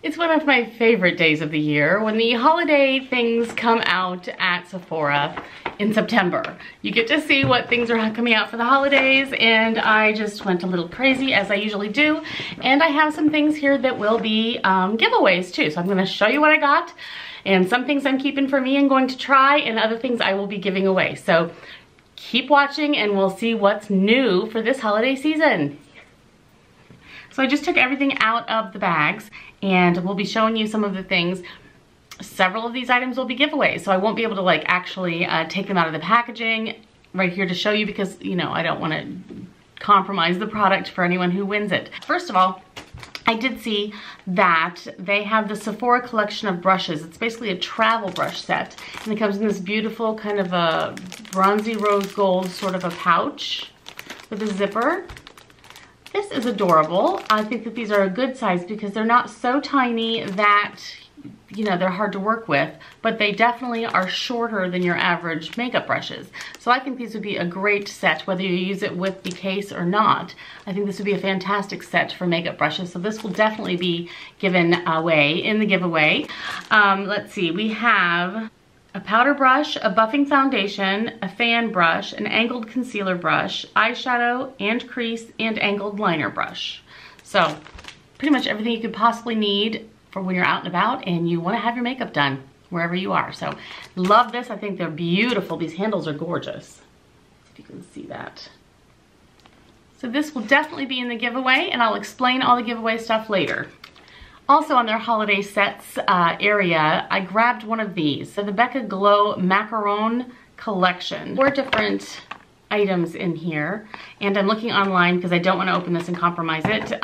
It's one of my favorite days of the year when the holiday things come out at Sephora in September. You get to see what things are coming out for the holidays, and I just went a little crazy as I usually do. And I have some things here that will be giveaways too. So I'm gonna show you what I got, and some things I'm keeping for me and going to try, and other things I will be giving away. So keep watching and we'll see what's new for this holiday season. So I just took everything out of the bags and we'll be showing you some of the things. Several of these items will be giveaways, so I won't be able to like actually take them out of the packaging right here to show you because, you know, I don't want to compromise the product for anyone who wins it. First of all, I did see that they have the Sephora collection of brushes. It's basically a travel brush set, and it comes in this beautiful kind of a bronzy rose gold sort of a pouch with a zipper. This is adorable. I think that these are a good size because they're not so tiny that, you know, they're hard to work with, but they definitely are shorter than your average makeup brushes. So I think these would be a great set, whether you use it with the case or not. I think this would be a fantastic set for makeup brushes. So this will definitely be given away in the giveaway. Let's see, we have a powder brush, a buffing foundation, a fan brush, an angled concealer brush, eyeshadow and crease, and angled liner brush. So pretty much everything you could possibly need for when you're out and about and you want to have your makeup done wherever you are. So love this. I think they're beautiful. These handles are gorgeous, if you can see that. So this will definitely be in the giveaway, and I'll explain all the giveaway stuff later. Also on their holiday sets area, I grabbed one of these. So the Becca Glow Macaron Collection. 4 different items in here, and I'm looking online because I don't want to open this and compromise it.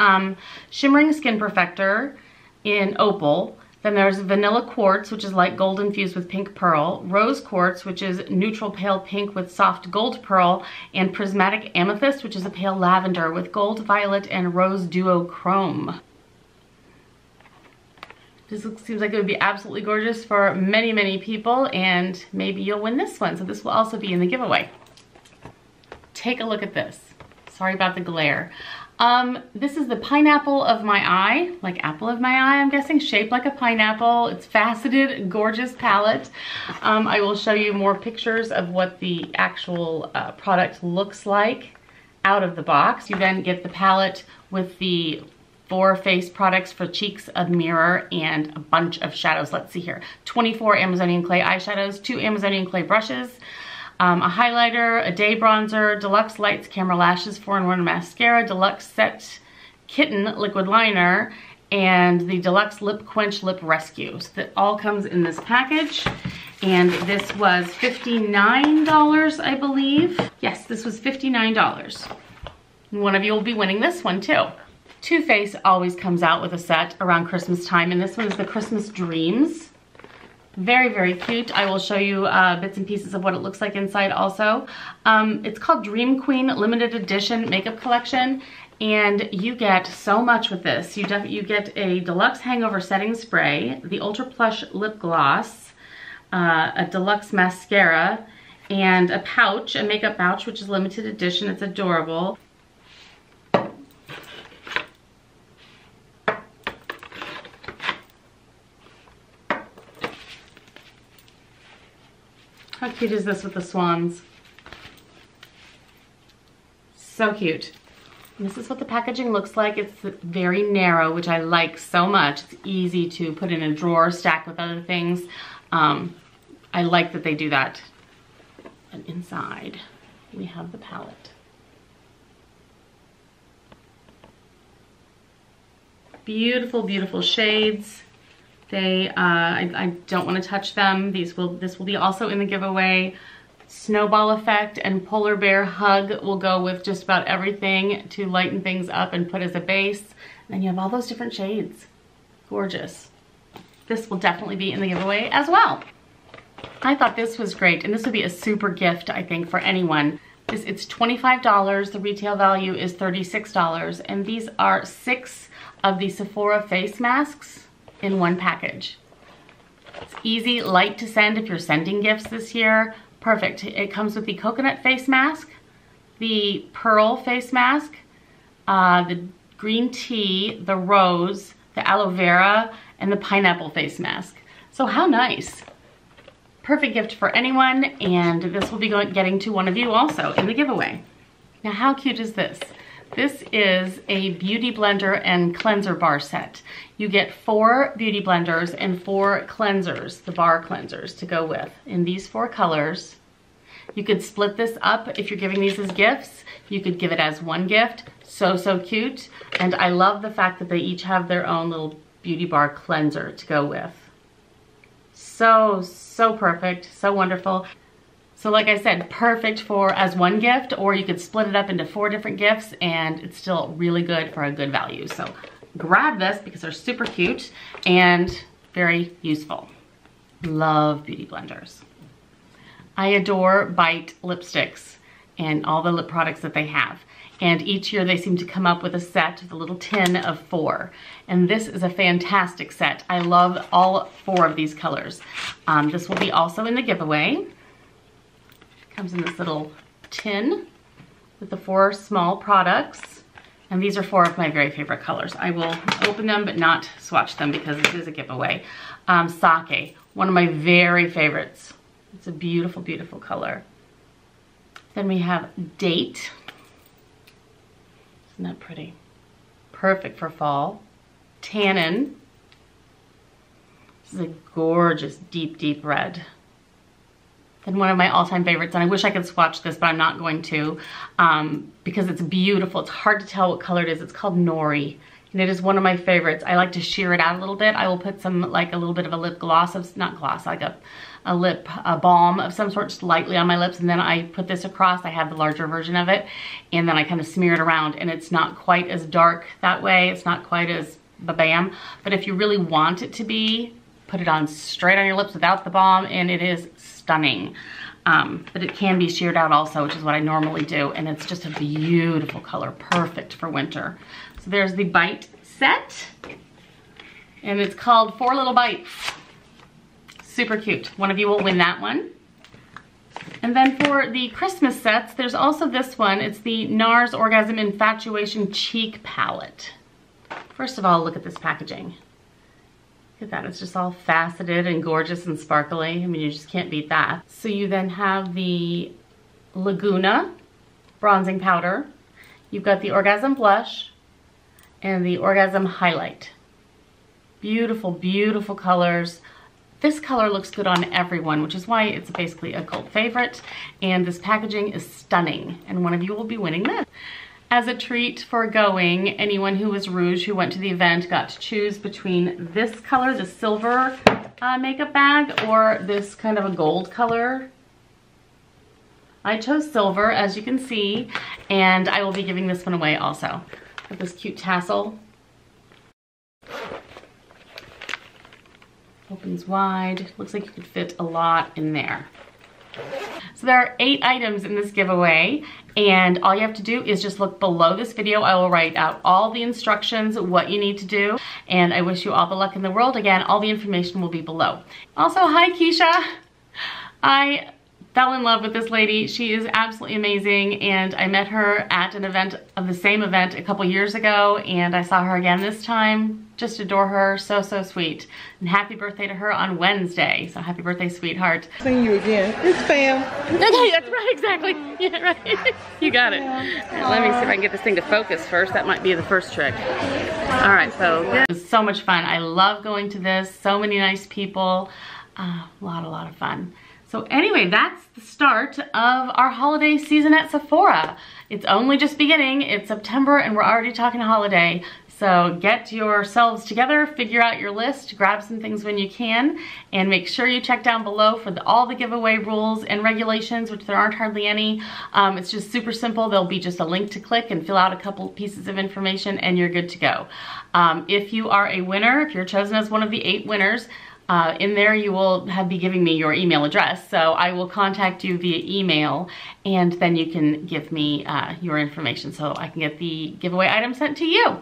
Shimmering Skin Perfector in Opal. Then there's Vanilla Quartz, which is light gold infused with pink pearl. Rose Quartz, which is neutral pale pink with soft gold pearl. And Prismatic Amethyst, which is a pale lavender with gold, violet, and rose duochrome. This seems like it would be absolutely gorgeous for many, many people, and maybe you'll win this one. So this will also be in the giveaway. Take a look at this. Sorry about the glare. This is the pineapple of my eye, like apple of my eye, I'm guessing, shaped like a pineapple. It's faceted, gorgeous palette. I will show you more pictures of what the actual product looks like out of the box. You then get the palette with the 4 face products for cheeks, a mirror, and a bunch of shadows. Let's see here. 24 Amazonian clay eyeshadows, 2 Amazonian clay brushes, a highlighter, a day bronzer, deluxe lights camera lashes, 4-in-1 mascara, deluxe set kitten liquid liner, and the deluxe lip quench lip rescue. So that all comes in this package. And this was $59, I believe. Yes, this was $59. And one of you will be winning this one too. Too Faced always comes out with a set around Christmas time, and this one is the Christmas Dreams. Very, very cute. I will show you bits and pieces of what it looks like inside also. It's called Dream Queen Limited Edition Makeup Collection, and you get so much with this. You get a deluxe hangover setting spray, the Ultra Plush lip gloss, a deluxe mascara, and a pouch, a makeup pouch, which is limited edition. It's adorable. How cute is this with the swans? So cute. And this is what the packaging looks like. It's very narrow, which I like so much. It's easy to put in a drawer, stack with other things. I like that they do that. And inside, we have the palette. Beautiful, beautiful shades. They, I don't want to touch them. This will be also in the giveaway. Snowball Effect and Polar Bear Hug will go with just about everything to lighten things up and put as a base. And then you have all those different shades. Gorgeous. This will definitely be in the giveaway as well. I thought this was great, and this would be a super gift, I think, for anyone. It's $25, the retail value is $36, and these are 6 of the Sephora face masks in one package. It's easy, light to send if you're sending gifts this year. Perfect. It comes with the coconut face mask, the pearl face mask, the green tea, the rose, the aloe vera, and the pineapple face mask. So how nice. Perfect gift for anyone, and this will be getting to one of you also in the giveaway. Now how cute is this? This is a beauty blender and cleanser bar set. You get 4 beauty blenders and 4 cleansers, the bar cleansers to go with, in these 4 colors. You could split this up if you're giving these as gifts. You could give it as one gift. So, so cute. And I love the fact that they each have their own little beauty bar cleanser to go with. So, so perfect, so wonderful. So like I said, perfect for as one gift, or you could split it up into 4 different gifts and it's still really good for a good value. So grab this because they're super cute and very useful. Love beauty blenders. I adore Bite lipsticks and all the lip products that they have. And each year they seem to come up with a set with a little tin of 4. And this is a fantastic set. I love all 4 of these colors. This will be also in the giveaway. Comes in this little tin with the 4 small products. And these are 4 of my very favorite colors. I will open them but not swatch them because it is a giveaway. Sake, one of my very favorites. It's a beautiful, beautiful color. Then we have Date. Isn't that pretty? Perfect for fall. Tannin. This is a gorgeous, deep, deep red. Then one of my all-time favorites, and I wish I could swatch this, but I'm not going to, because it's beautiful. It's hard to tell what color it is. It's called Nori, and it is one of my favorites. I like to sheer it out a little bit. I will put some, like a little bit of a lip gloss, not gloss, like a lip balm of some sort, just lightly on my lips, and then I put this across. I have the larger version of it, and then I kind of smear it around, and it's not quite as dark that way. It's not quite as ba-bam, but if you really want it to be, put it on straight on your lips without the balm, and it is stunning. But it can be sheared out also, which is what I normally do, and it's just a beautiful color, perfect for winter. So there's the Bite set, and it's called 4 Little Bites. Super cute. One of you will win that one. And then for the Christmas sets, there's also this one. It's the NARS Orgasm Infatuation Cheek Palette. First of all, look at this packaging. Look at that, it's just all faceted and gorgeous and sparkly. I mean, you just can't beat that. So you then have the Laguna bronzing powder. You've got the Orgasm Blush and the Orgasm Highlight. Beautiful, beautiful colors. This color looks good on everyone, which is why it's basically a cult favorite. And this packaging is stunning, and one of you will be winning this. As a treat for going, anyone who was Rouge who went to the event got to choose between this color, the silver makeup bag, or this kind of a gold color. I chose silver, as you can see, and I will be giving this one away also. With this cute tassel. Opens wide. Looks like you could fit a lot in there. So there are 8 items in this giveaway, and all you have to do is just look below this video. I will write out all the instructions, what you need to do, and I wish you all the luck in the world. Again, all the information will be below. Also, hi Keisha. I fell in love with this lady. She is absolutely amazing, and I met her at an event of the same event a couple years ago, and I saw her again this time. Just adore her, so sweet. And happy birthday to her on Wednesday. So happy birthday, sweetheart. Seeing you again. It's Pam. Okay, that's right, exactly. Yeah, right. You got it. Right, let me see if I can get this thing to focus first. That might be the first trick. All right, so it was so much fun. I love going to this. So many nice people. A lot of fun. So anyway, that's the start of our holiday season at Sephora. It's only just beginning. It's September and we're already talking holiday. So get yourselves together, figure out your list, grab some things when you can, and make sure you check down below for all the giveaway rules and regulations, which there aren't hardly any. It's just super simple. There'll be just a link to click and fill out a couple pieces of information and you're good to go. If you are a winner, if you're chosen as one of the 8 winners, in there you will be giving me your email address. So I will contact you via email and then you can give me your information so I can get the giveaway item sent to you.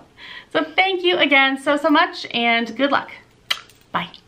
So thank you again so much and good luck. Bye.